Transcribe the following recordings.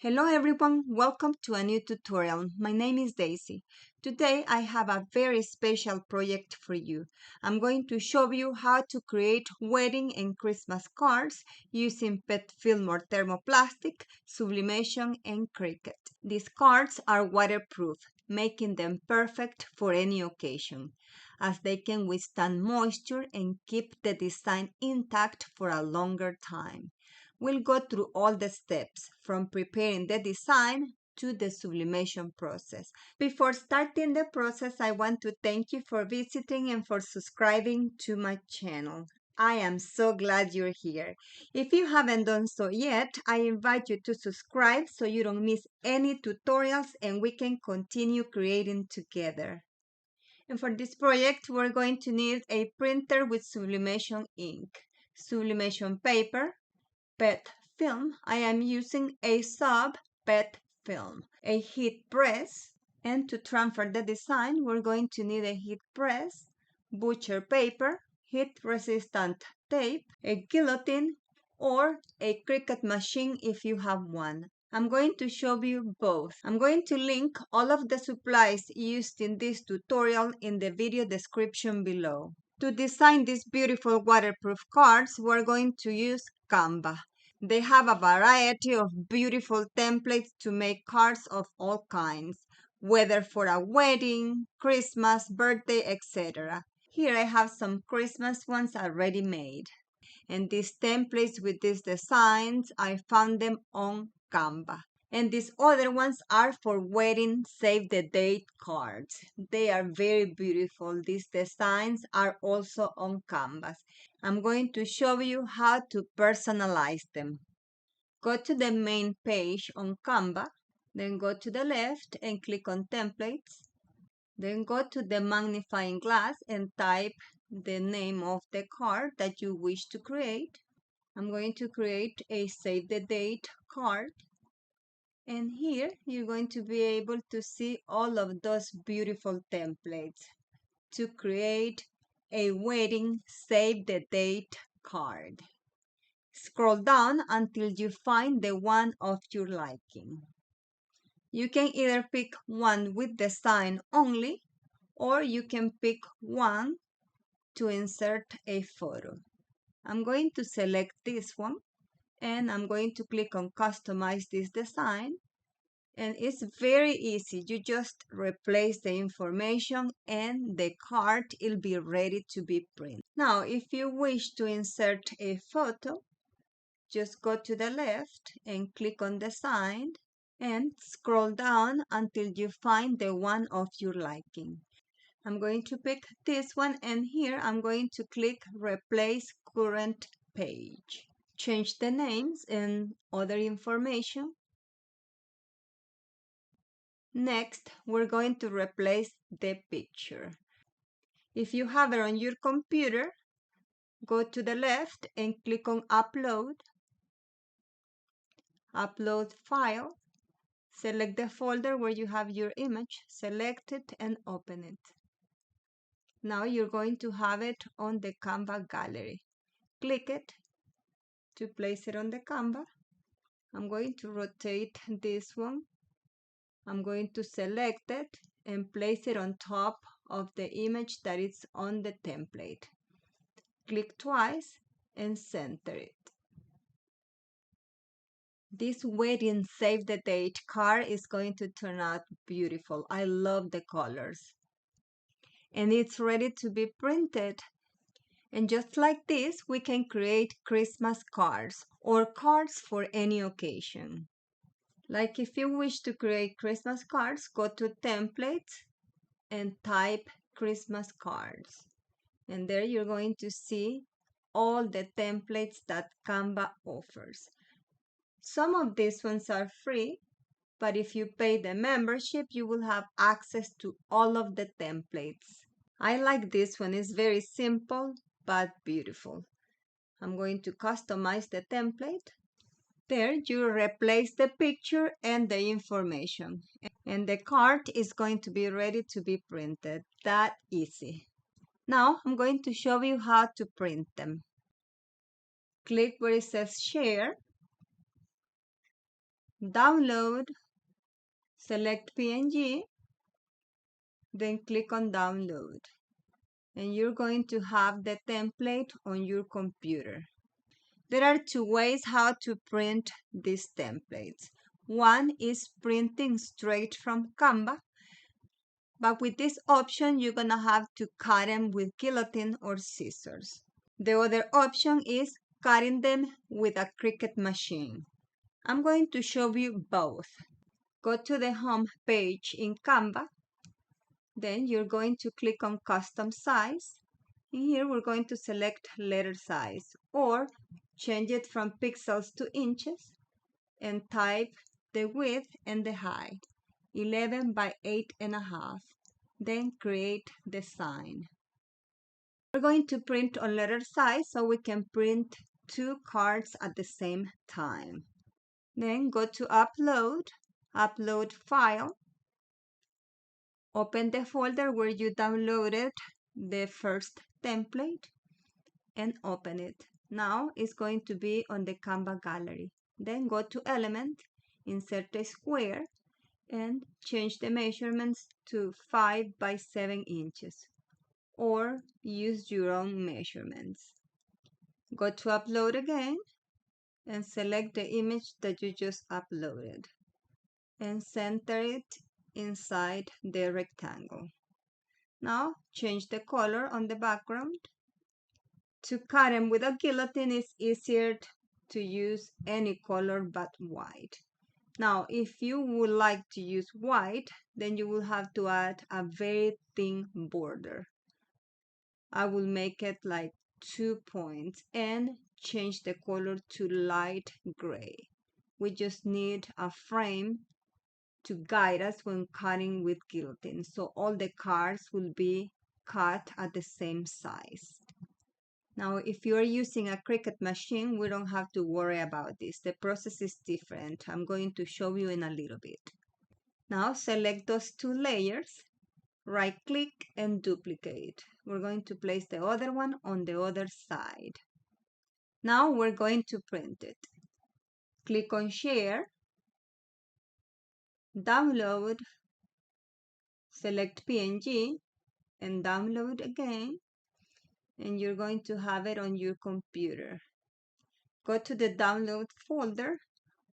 Hello everyone, welcome to a new tutorial. My name is Daisy. Today I have a very special project for you. I'm going to show you how to create wedding and Christmas cards using PET film or thermoplastic, sublimation and Cricut. These cards are waterproof, making them perfect for any occasion, as they can withstand moisture and keep the design intact for a longer time. We'll go through all the steps from preparing the design to the sublimation process. Before starting the process, I want to thank you for visiting and for subscribing to my channel. I am so glad you're here. If you haven't done so yet, I invite you to subscribe so you don't miss any tutorials and we can continue creating together. And for this project, we're going to need a printer with sublimation ink, sublimation paper, PET film. I am using a sub PET film, a heat press, and to transfer the design, we're going to need a heat press, butcher paper, heat resistant tape, a guillotine, or a Cricut machine if you have one. I'm going to show you both. I'm going to link all of the supplies used in this tutorial in the video description below. To design these beautiful waterproof cards, we're going to use Canva. They have a variety of beautiful templates to make cards of all kinds, whether for a wedding, Christmas, birthday, etc. Here I have some Christmas ones already made. And these templates with these designs, I found them on Canva. And these other ones are for wedding save the date cards. They are very beautiful. These designs are also on Canvas. I'm going to show you how to personalize them. Go to the main page on Canva, then go to the left and click on templates. Then go to the magnifying glass and type the name of the card that you wish to create. I'm going to create a save the date card. And here you're going to be able to see all of those beautiful templates to create a wedding save the date card. Scroll down until you find the one of your liking. You can either pick one with the sign only, or you can pick one to insert a photo. I'm going to select this one, and I'm going to click on customize this design. And it's very easy. You just replace the information and the card will be ready to be printed. Now, if you wish to insert a photo, just go to the left and click on design and scroll down until you find the one of your liking. I'm going to pick this one, and here I'm going to click replace current page. Change the names and other information. Next, we're going to replace the picture. If you have it on your computer, go to the left and click on upload. Upload file. Select the folder where you have your image, select it and open it. Now you're going to have it on the Canva gallery. Click it to place it on the Canva. I'm going to rotate this one. I'm going to select it and place it on top of the image that is on the template. Click twice and center it. This wedding save the date card is going to turn out beautiful. I love the colors. And it's ready to be printed. And just like this, we can create Christmas cards or cards for any occasion. Like if you wish to create Christmas cards, go to templates and type Christmas cards. And there you're going to see all the templates that Canva offers. Some of these ones are free, but if you pay the membership, you will have access to all of the templates. I like this one. It's very simple, but beautiful. I'm going to customize the template. There you replace the picture and the information. And the card is going to be ready to be printed. That easy. Now I'm going to show you how to print them. Click where it says share. download, select PNG, then click on download. And you're going to have the template on your computer. There are two ways how to print these templates. One is printing straight from Canva, but with this option, you're gonna have to cut them with guillotine or scissors. The other option is cutting them with a Cricut machine. I'm going to show you both. Go to the home page in Canva. Then you're going to click on custom size. And here we're going to select letter size or change it from pixels to inches and type the width and the height, 11 by 8.5. Then create the sign. We're going to print on letter size so we can print two cards at the same time. Then go to upload, upload file, open the folder where you downloaded the first template and open it. Now it's going to be on the Canva gallery. Then go to element, insert a square and change the measurements to 5 by 7 inches or use your own measurements. Go to upload again and select the image that you just uploaded and center it inside the rectangle. Now change the color on the background. To cut them with a guillotine, it's easier to use any color but white. Now, if you would like to use white, then you will have to add a very thin border. I will make it like 2 points and change the color to light gray. We just need a frame to guide us when cutting with guillotine. So all the cards will be cut at the same size. Now, if you are using a Cricut machine, we don't have to worry about this. The process is different. I'm going to show you in a little bit. Now, select those two layers, right-click and duplicate. We're going to place the other one on the other side. Now, we're going to print it. Click on Share, Download, select PNG, and download again. And you're going to have it on your computer. Go to the download folder,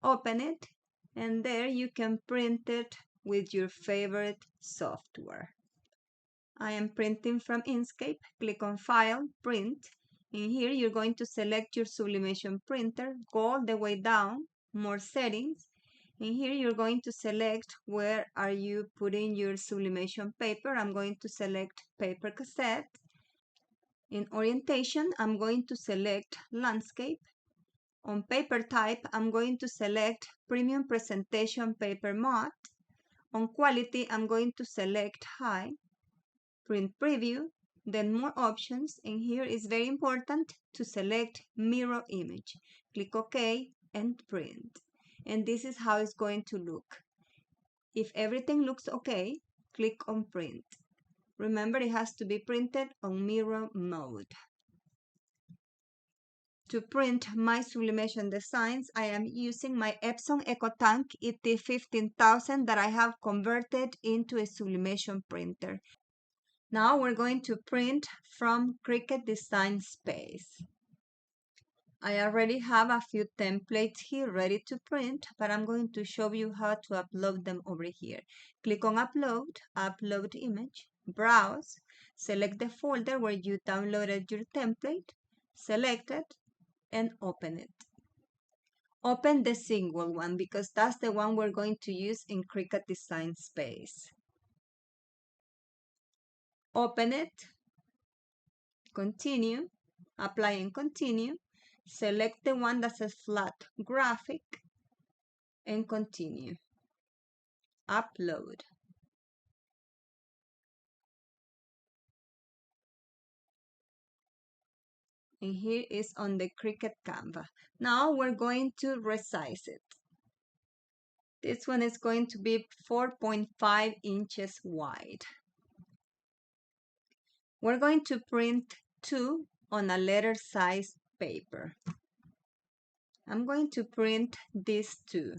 open it, and there you can print it with your favorite software. I am printing from Inkscape. Click on File, Print. And here you're going to select your sublimation printer, go all the way down, More Settings. And here you're going to select where are you putting your sublimation paper. I'm going to select paper cassette. In orientation, I'm going to select landscape. On paper type, I'm going to select premium presentation paper matte. On quality, I'm going to select high. Print preview, then more options, and here is very important to select mirror image. Click OK and print. And this is how it's going to look. If everything looks okay, click on print. Remember, it has to be printed on mirror mode. To print my sublimation designs, I am using my Epson EcoTank ET15000 that I have converted into a sublimation printer. Now we're going to print from Cricut Design Space. I already have a few templates here ready to print, but I'm going to show you how to upload them over here. Click on Upload, Upload Image, Browse, select the folder where you downloaded your template, select it, and open it. Open the single one because that's the one we're going to use in Cricut Design Space. Open it, continue, apply and continue, select the one that says flat graphic and continue. Upload. And here is on the Cricut Canva. Now we're going to resize it. This one is going to be 4.5 inches wide. We're going to print 2 on a letter size paper. I'm going to print these 2.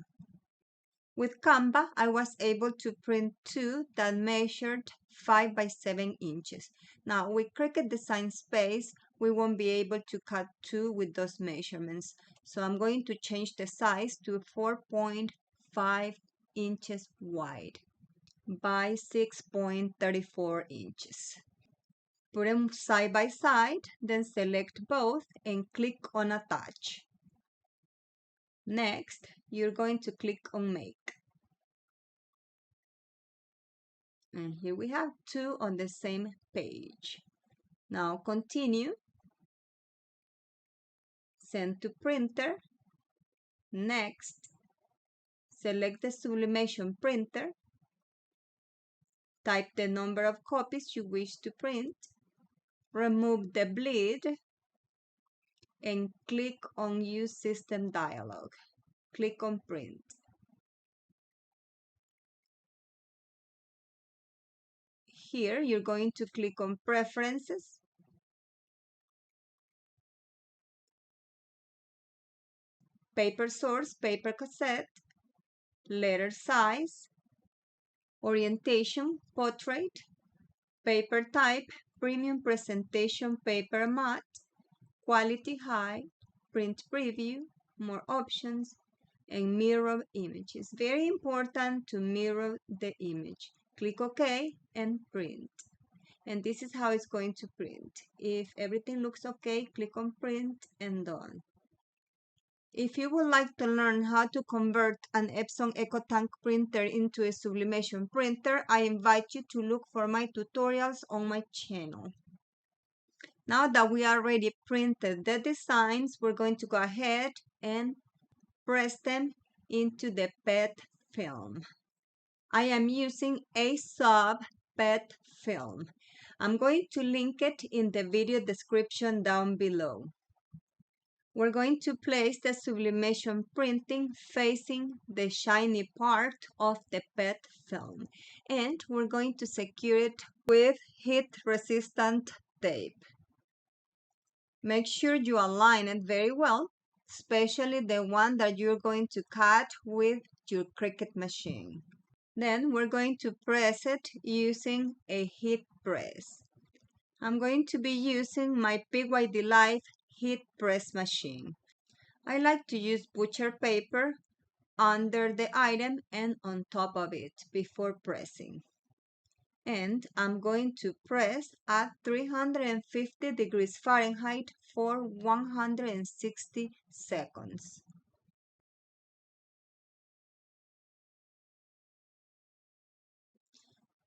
With Canva, I was able to print two that measured 5 by 7 inches. Now, with Cricut Design Space, we won't be able to cut two with those measurements. So I'm going to change the size to 4.5 inches wide by 6.34 inches. Put them side by side, then select both and click on Attach. Next, you're going to click on Make. And here we have two on the same page. Now continue. Send to printer. Next, select the sublimation printer. Type the number of copies you wish to print. Remove the bleed and click on Use System dialog. Click on Print. Here you're going to click on Preferences. Paper source, paper cassette, letter size, orientation, portrait, paper type, premium presentation paper matte, quality high, print preview, more options, and mirror image. It's very important to mirror the image. Click OK and print. And this is how it's going to print. If everything looks okay, click on Print and Done. If you would like to learn how to convert an Epson EcoTank printer into a sublimation printer, I invite you to look for my tutorials on my channel. Now that we already printed the designs, we're going to go ahead and press them into the PET film. I am using a sub PET film. I'm going to link it in the video description down below. We're going to place the sublimation printing facing the shiny part of the PET film, and we're going to secure it with heat-resistant tape. Make sure you align it very well, especially the one that you're going to cut with your Cricut machine. Then we're going to press it using a heat press. I'm going to be using my PYD Life heat press machine. I like to use butcher paper under the item and on top of it before pressing. And I'm going to press at 350 degrees Fahrenheit for 160 seconds.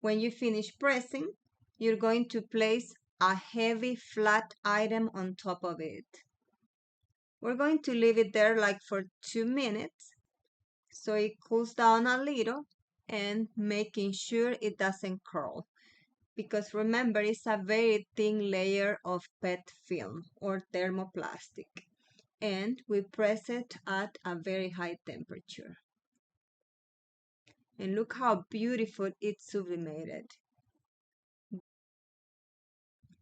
When you finish pressing, you're going to place a heavy flat item on top of it. We're going to leave it there like for 2 minutes so it cools down a little, and making sure it doesn't curl. Because remember, it's a very thin layer of PET film or thermoplastic, and we press it at a very high temperature. And look how beautiful it's sublimated.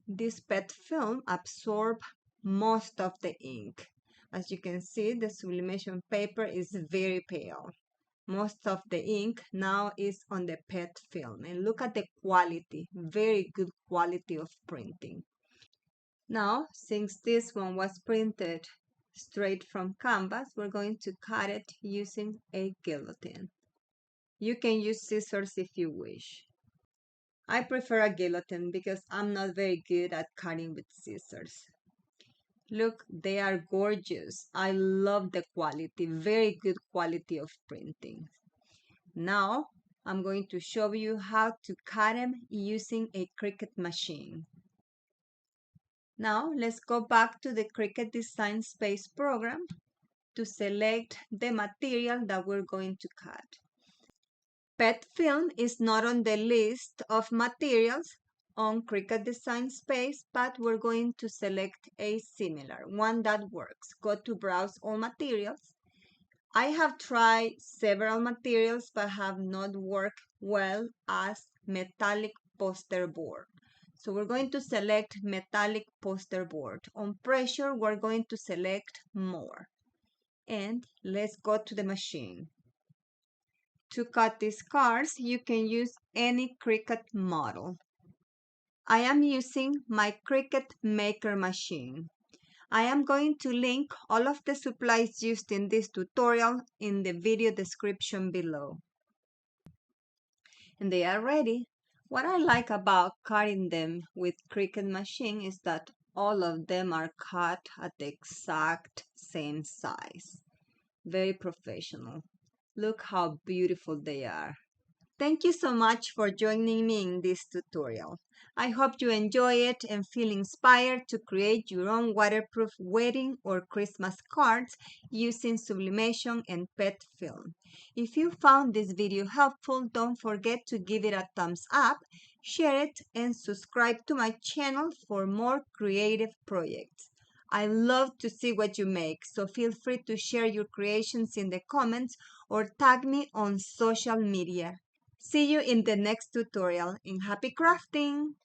This PET film absorbs most of the ink. As you can see, the sublimation paper is very pale. Most of the ink now is on the PET film. And look at the quality, very good quality of printing. Now, since this one was printed straight from canvas, we're going to cut it using a guillotine. You can use scissors if you wish. I prefer a guillotine because I'm not very good at cutting with scissors. Look, they are gorgeous. I love the quality, very good quality of printing. Now, I'm going to show you how to cut them using a Cricut machine. Now, let's go back to the Cricut Design Space program to select the material that we're going to cut. PET film is not on the list of materials on Cricut Design Space, but we're going to select a similar one that works. Go to Browse All Materials. I have tried several materials but have not worked well as metallic poster board. So we're going to select metallic poster board. On pressure, we're going to select more. And let's go to the machine. To cut these cards, you can use any Cricut model. I am using my Cricut Maker machine. I am going to link all of the supplies used in this tutorial in the video description below. And they are ready. What I like about cutting them with Cricut Machine is that all of them are cut at the exact same size. Very professional. Look how beautiful they are. Thank you so much for joining me in this tutorial. I hope you enjoy it and feel inspired to create your own waterproof wedding or Christmas cards using sublimation and PET film. If you found this video helpful, don't forget to give it a thumbs up, share it, and subscribe to my channel for more creative projects. I love to see what you make, so feel free to share your creations in the comments or tag me on social media. See you in the next tutorial and happy crafting!